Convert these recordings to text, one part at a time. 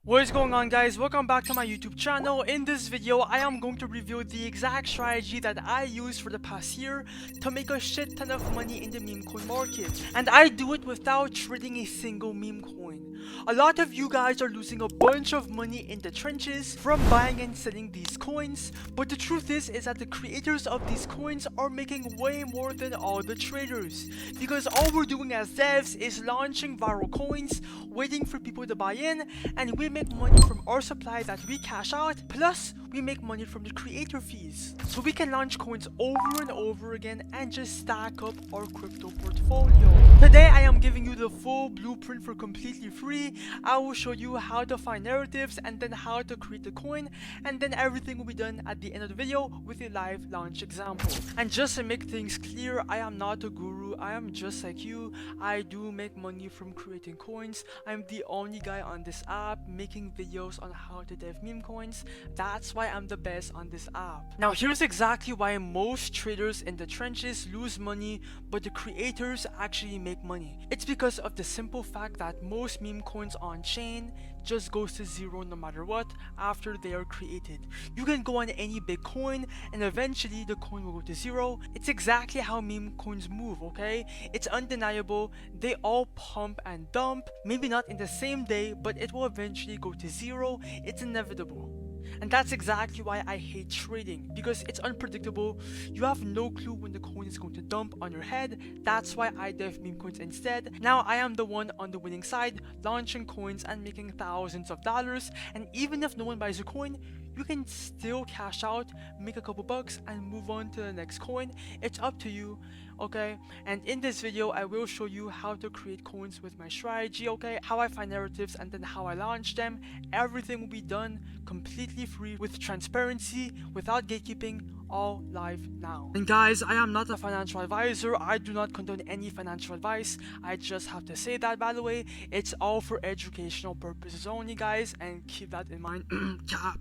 What is going on, guys? Welcome back to my YouTube channel. In this video, I am going to reveal the exact strategy that I used for the past year to make a shit ton of money in the meme coin market. And I do it without trading a single meme coin. A lot of you guys are losing a bunch of money in the trenches from buying and selling these coins, but the truth is that the creators of these coins are making way more than all the traders, because all we're doing as devs is launching viral coins, waiting for people to buy in, and we make money from our supply that we cash out, plus we make money from the creator fees. So we can launch coins over and over again and just stack up our crypto portfolio. Today I am giving you the full blueprint for completely free. I will show you how to find narratives and then how to create the coin, and then everything will be done at the end of the video with a live launch example. And just to make things clear, I am not a guru, I am just like you. I do make money from creating coins. I'm the only guy on this app making videos on how to dev meme coins. That's why I'm the best on this app. Now here's exactly why most traders in the trenches lose money but the creators actually make money. It's because of the simple fact that most meme coins on chain just goes to zero no matter what after they are created. You can go on any big coin and eventually the coin will go to zero. It's exactly how meme coins move, okay? It's undeniable. They all pump and dump, maybe not in the same day, but it will eventually go to zero. It's inevitable. And that's exactly why I hate trading, because it's unpredictable. You have no clue when the coin is going to dump on your head. That's why I dev meme coins instead. Now I am the one on the winning side, launching coins and making thousands of dollars, and even if no one buys a coin, you can still cash out, make a couple bucks, and move on to the next coin. It's up to you, okay? And in this video, I will show you how to create coins with my strategy, okay? How I find narratives and then how I launch them. Everything will be done completely free with transparency, without gatekeeping, all live now. And guys, I am not a financial advisor. I do not condone any financial advice. I just have to say that, by the way. It's all for educational purposes only, guys, and keep that in mind.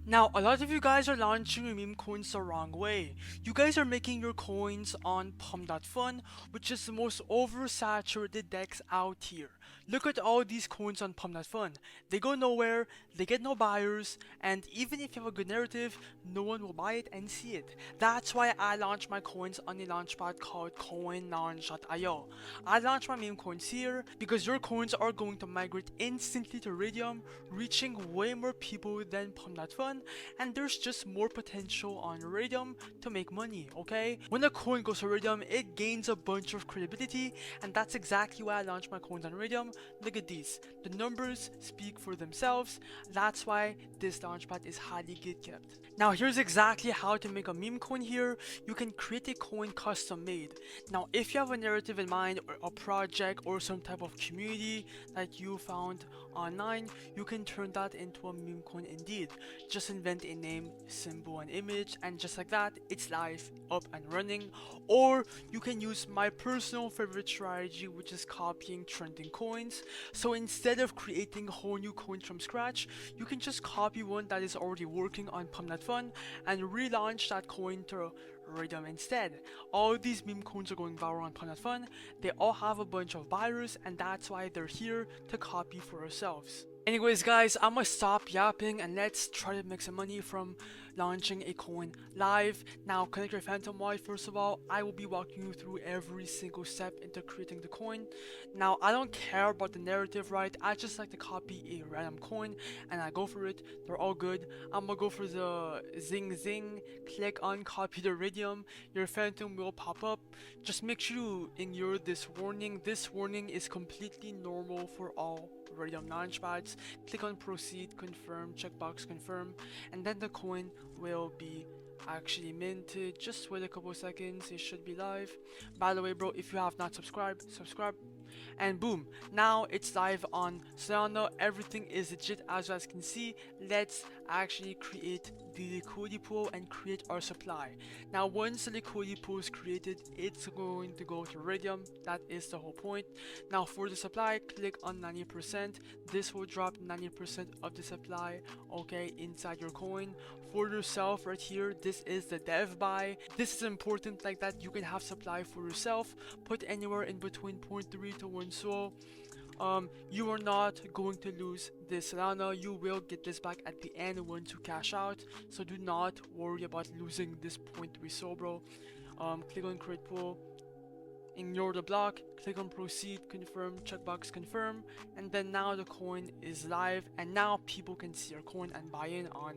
Now, a lot of you guys are launching your meme coins the wrong way. You guys are making your coins on Pump.Fun, which is the most oversaturated DEX out here. Look at all these coins on Pump.Fun. They go nowhere, they get no buyers, and even if you have a good narrative, no one will buy it and see it. That's why I launch my coins on a launchpad called coinlaunch.io. I launch my meme coins here because your coins are going to migrate instantly to Raydium, reaching way more people than Pump.Fun, and there's just more potential on Raydium to make money, okay? When a coin goes to Raydium, it gains a bunch of credibility, and that's exactly why I launch my coins on Raydium. Look at these. The numbers speak for themselves. That's why this launchpad is highly gatekept. Now here's exactly how to make a meme coin here. You can create a coin custom made. Now if you have a narrative in mind, or a project, or some type of community that you found online, you can turn that into a meme coin indeed. Just invent a name, symbol, and image, and just like that, it's live, up and running. Or you can use my personal favorite strategy, which is copying trending coins. So instead of creating whole new coins from scratch, you can just copy one that is already working on Pump.Fun and relaunch that coin to Raydium instead. All these meme coins are going viral on Pump.Fun. They all have a bunch of buyers, and that's why they're here to copy for ourselves. Anyways guys, I'm gonna stop yapping and let's try to make some money from launching a coin live. Now connect your Phantom wallet. First of all, I will be walking you through every single step into creating the coin. Now I don't care about the narrative, right? I just like to copy a random coin and I go for it. They're all good. I'm gonna go for the zing zing. Click on copy the Raydium. Your Phantom will pop up. Just make sure you ignore this warning. This warning is completely normal for all Raydium launchpads. Click on proceed, confirm, checkbox confirm, and then the coin will be actually minted. Just wait a couple seconds, it should be live. By the way, bro, if you have not subscribed, subscribe. And boom, now it's live on Solana. Everything is legit, as you guys can see. Let's actually create the liquidity pool and create our supply. Now once the liquidity pool is created, it's going to go to Raydium. That is the whole point. Now for the supply, click on 90%. This will drop 90% of the supply, okay, inside your coin. For yourself right here, this is the dev buy. This is important, like that you can have supply for yourself. Put anywhere in between 0.3 to 1 SOL. You are not going to lose this Solana. You will get this back at the end once you cash out, so do not worry about losing this 0.3 so, bro. Click on create pool, ignore the block, click on proceed, confirm, checkbox confirm, and then now the coin is live, and now people can see your coin and buy in on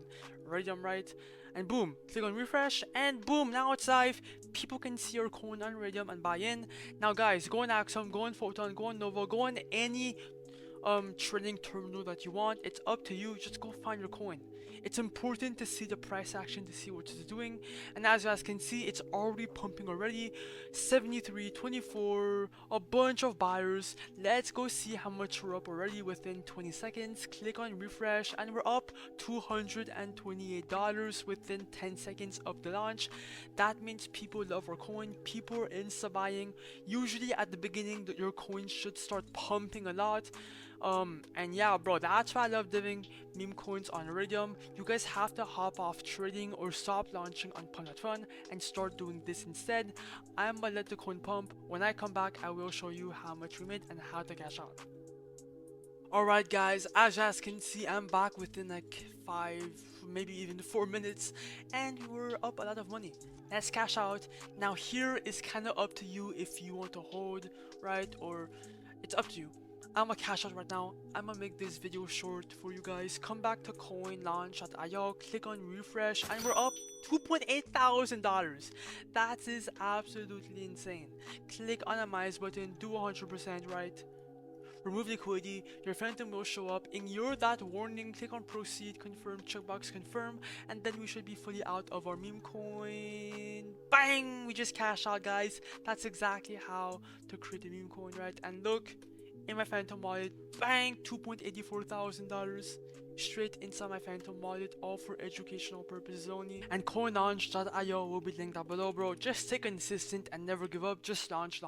Raydium, right? And boom, click on refresh, and boom, now it's live. People can see your coin on Raydium and buy in. Now guys, go on Axiom, go on Photon, go on Nova, go on any trading terminal that you want. It's up to you. Just go find your coin. It's important to see the price action to see what it's doing, and as you guys can see, it's already pumping already. 73, 24, a bunch of buyers. Let's go see how much we're up already within 20 seconds. Click on refresh, and we're up $228 within 10 seconds of the launch. That means people love our coin. People are insta buying. Usually at the beginning your coin should start pumping a lot. And yeah, bro, that's why I love doing meme coins on Raydium. You guys have to hop off trading or stop launching on Pump.Fun and start doing this instead. I'm gonna let the coin pump. When I come back, I will show you how much we made and how to cash out. Alright guys, as you guys can see, I'm back within like 5, maybe even 4 minutes, and we're up a lot of money. Let's cash out. Now here is kind of up to you if you want to hold, right? Or it's up to you. I'm gonna cash out right now. I'm gonna make this video short for you guys. Come back to coin launch.io, click on refresh, and we're up $2.8 thousand. That is absolutely insane. Click on the minus button, do 100% right. Remove liquidity, your phantom will show up, ignore that warning, click on proceed, confirm, checkbox confirm, and then we should be fully out of our meme coin. Bang! We just cashed out, guys. That's exactly how to create a meme coin, right? And look, in my phantom wallet, bang, $2.84 thousand straight inside my phantom wallet, all for educational purposes only. And coinlaunch.io will be linked down below, bro. Just stay consistent and never give up. Just launch.